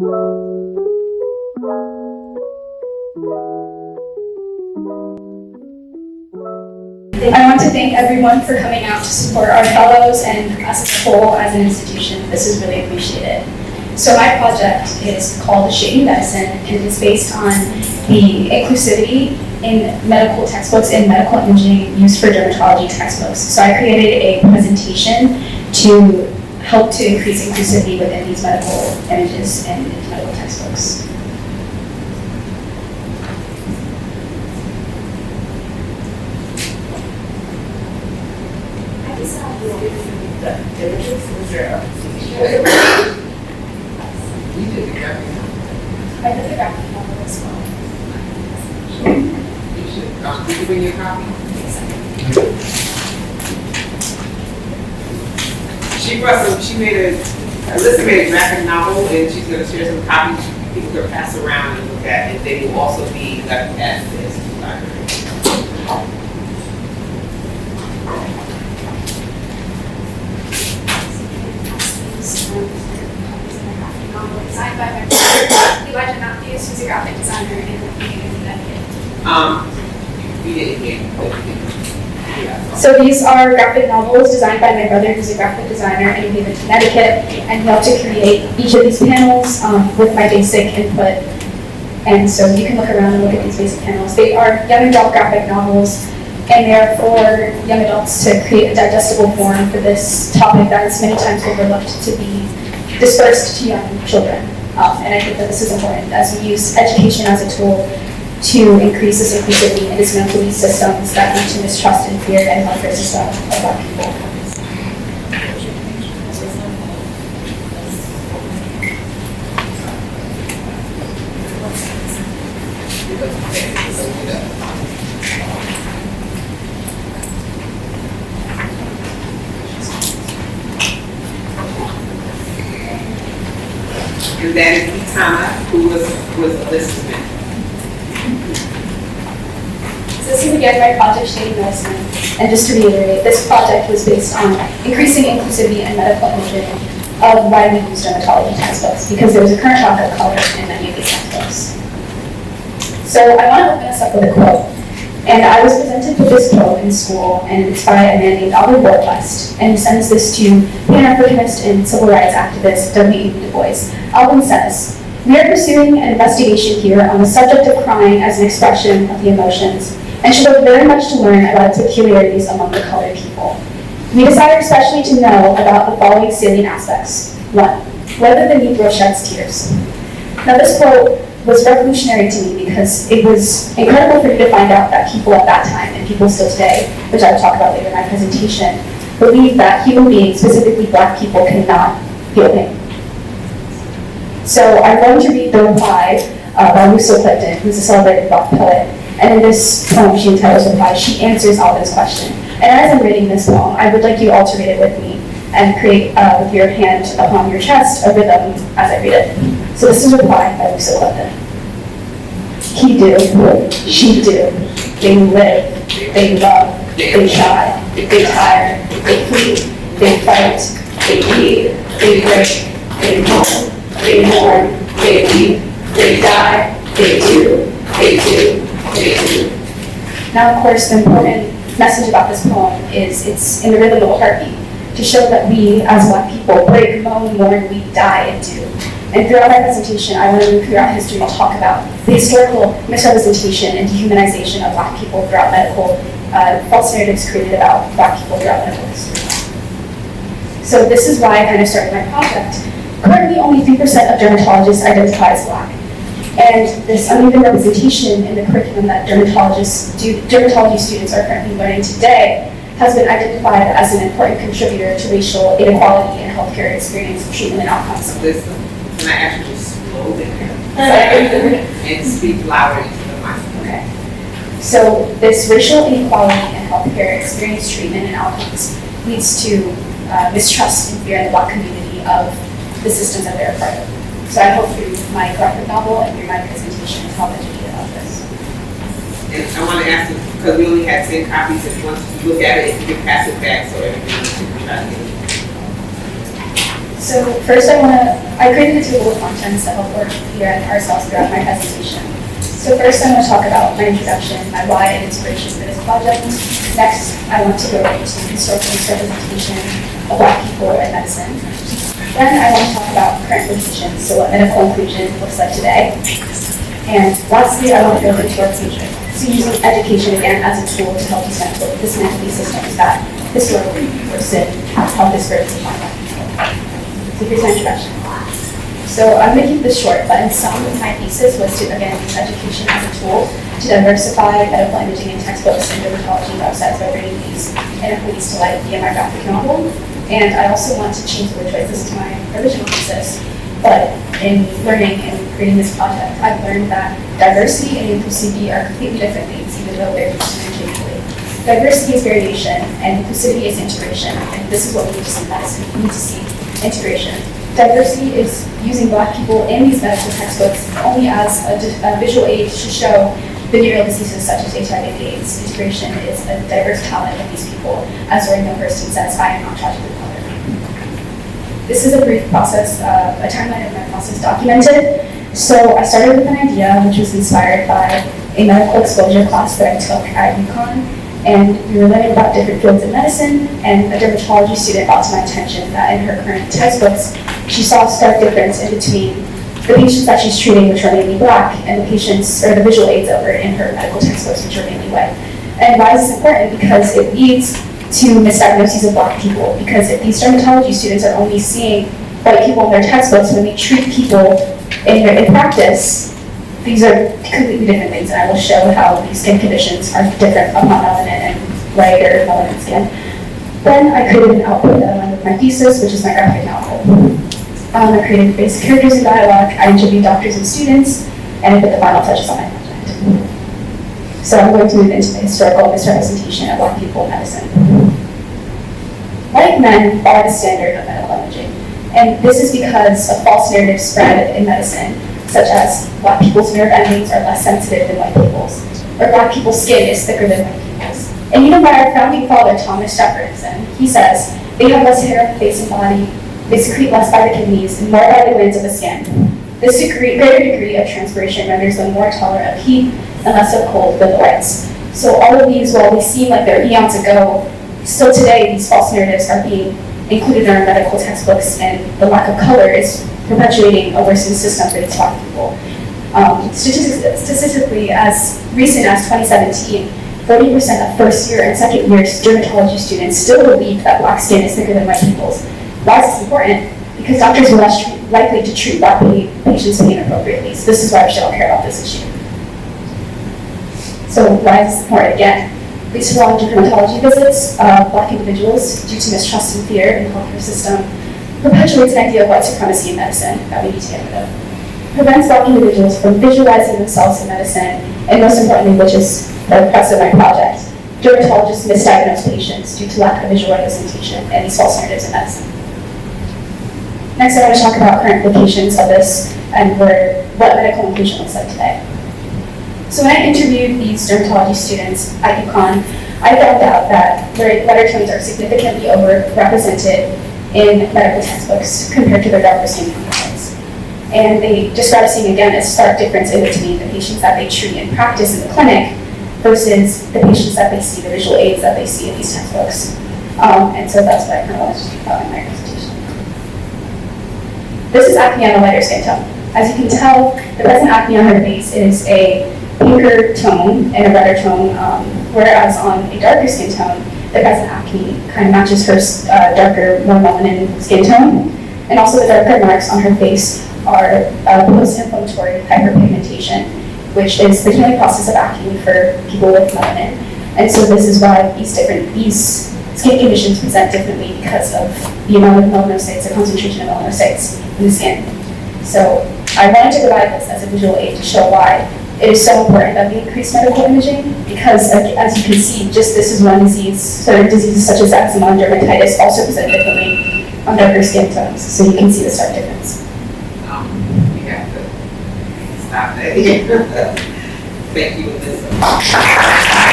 I want to thank everyone for coming out to support our fellows and us as a whole as an institution. This is really appreciated. So my project is called Shaping Medicine, and it is based on the inclusivity in medical textbooks and medical imaging used for dermatology textbooks. So I created a presentation to help to increase inclusivity within these medical images and medical textbooks. The images, was there you did the graphic novel. I did the graphic novel as well. You should, did you bring your copy? Elissa made a graphic novel, and she's going to share some copies people can pass around and look at, and they will also be left at this library. Designed by my Elijah Matthews, who's a graphic designer in Connecticut. You didn't get So these are graphic novels designed by my brother, who's a graphic designer in Connecticut, and he helped to create each of these panels with my basic input. And so you can look around and look at these basic panels. They are young adult graphic novels, and they are for young adults to create a digestible form for this topic that is many times overlooked to be dispersed to young children. And I think that this is important as we use education as a tool to increase this inclusivity and dismantle these systems that lead to mistrust and fear and welfare system of Black people. And that is Itana, who was Elissa's mentor. So this is again my project, Shaping Medicine. And just to reiterate, this project was based on increasing inclusivity in medical imaging of widely used dermatology textbooks, because there was a current lack of color in many of these textbooks. So I want to open us up with a quote. And I was presented with this quote in school, and it's by a man named Albert West, and he sends this to Pan-Africanist and civil rights activist W.E.B. Du Bois. Alvin says, "We are pursuing an investigation here on the subject of crying as an expression of the emotions, and should have very much to learn about its peculiarities among the colored people. We desire especially to know about the following salient aspects. 1. Whether the Negro sheds tears." Now this quote was revolutionary to me because it was incredible for me to find out that people at that time, and people still today, which I will talk about later in my presentation, believe that human beings, specifically Black people, cannot feel pain. So I'm going to read the reply by Elissa, who's a celebrated Black poet. And in this poem she entitles Reply, she answers Alvin's question. And as I'm reading this poem, I would like you all to read it with me and create, with your hand upon your chest, a rhythm as I read it. So this is Reply by Elissa Clifton. He do, she do, they live, they love, they try, they tire, they flee, they fight, they bleed, they break, they mourn, they weep, they die, they do, they do, they do. Now, of course, the important message about this poem is it's in the rhythm of a heartbeat, to show that we, as Black people, break, moan, mourn, weep, die, and do. And throughout my presentation, I want to move throughout history to talk about the historical misrepresentation and dehumanization of Black people throughout medical, false narratives created about Black people throughout medical history. So this is why I kind of started my project. Currently, only 3% of dermatologists identify as Black. And this uneven representation in the curriculum that dermatology students are currently learning today has been identified as an important contributor to racial inequality in healthcare experience, treatment, and outcomes. Listen, can I ask you to slow down and speak louder into the mic? Okay. So this racial inequality in healthcare experience, treatment, and outcomes leads to mistrust and fear in the Black community of the systems that they're a part of. So I hope through my graphic novel and through my presentation to help educate about this. And I want to ask you, because we only had 10 copies, if once you look at it, if you can pass it back so everyone can try to get it. So first I created a table of contents to help orient ourselves throughout my presentation. So first I want to talk about my introduction, my why and inspiration for this project. Next, I want to go into historical representation of Black people in medicine. Then I want to talk about current limitations, so what medical inclusion looks like today. And lastly, I want to go into our future. So using education again as a tool to help dismantle these systems that historically worsted health disparities among Black people. So here's my introduction. So I'm going to keep this short, but in sum, my thesis was to, again, use education as a tool to diversify medical imaging in textbooks and dermatology websites by bringing these inequities to light via my graphic novel. And I also want to change the word choice. This is my original thesis. But in learning and creating this project, I've learned that diversity and inclusivity are completely different things, even though they're used interchangeably. Diversity is variation, and inclusivity is integration. And this is what we need to see in medicine. We need to see integration. Diversity is using Black people in these medical textbooks only as a visual aid to show venereal diseases such as HIV and AIDS. Integration is a diverse talent of these people, as Roy Milhurst says, I am not tragically colored. This is a brief process, a timeline of my process documented. So I started with an idea which was inspired by a medical exposure class that I took at UConn. And we were learning about different fields of medicine, and a dermatology student brought to my attention that in her current textbooks, she saw a stark difference in between the patients that she's treating, which are mainly Black, and the patients, or the visual aids that were in her medical textbooks, which are mainly white. And why is this important? Because it leads to misdiagnoses of Black people. Because if these dermatology students are only seeing white people in their textbooks, when they treat people in practice, these are completely different things, and I will show how these skin conditions are different upon melanin and white or melanin skin. Then I created an output that aligned with my thesis, which is my graphic novel. I created basic characters and dialogue, I interviewed doctors and students, and I put the final touches on my project. So I'm going to move into the historical misrepresentation of Black people in medicine. White men are the standard of medical imaging, and this is because of false narratives spread in medicine, such as Black people's nerve endings are less sensitive than white people's, or Black people's skin is thicker than white people's. And even by our founding father, Thomas Jefferson, he says, they have less hair on the face and body, they secrete less by the kidneys, and more by the glands of the skin. This greater degree of transpiration renders them more tolerant of heat and less of cold than the whites. So all of these, while they seem like they're eons ago, still today these false narratives are being included in our medical textbooks, and the lack of color is perpetuating a worsening system for these Black people. Statistically, as recent as 2017, 40% of first year and second year dermatology students still believe that Black skin is thicker than white people's. Why is this important? Because doctors are less likely to treat Black patients' pain appropriately. So this is why we should all care about this issue. So why is this important? Again, these prolonged dermatology visits of Black individuals due to mistrust and fear in the healthcare system perpetuates an idea of white supremacy in medicine that we need to get rid of. Prevents Black individuals from visualizing themselves in medicine, and most importantly, which is the crux of my project, dermatologists misdiagnose patients due to lack of visual representation and these false narratives in medicine. Next, I want to talk about current implications of this and what medical inclusion looks like today. So when I interviewed these dermatology students at UConn, I found out that their lighter tones are significantly overrepresented in medical textbooks compared to their darker skin counterparts. And they describe seeing again a stark difference in between the patients that they treat in practice in the clinic versus the patients that they see, the visual aids that they see in these textbooks. And so that's what I kind of wanted to talk about in my presentation. This is acne on a lighter skin tone. As you can tell, the present acne on her face is a pinker tone and a redder tone, whereas on a darker skin tone, the present acne kind of matches her darker, more melanin skin tone. And also the darker marks on her face are post-inflammatory hyperpigmentation, which is the healing process of acne for people with melanin. And so this is why these skin conditions present differently because of the amount of melanocytes, the concentration of melanocytes in the skin. So I wanted to provide this as a visual aid to show why it is so important that we increase medical imaging, because as you can see, just this is one disease. Certain diseases such as eczema and dermatitis also present differently on darker skin tones. So you can see the stark difference. We have to stop that. Thank you, Elissa.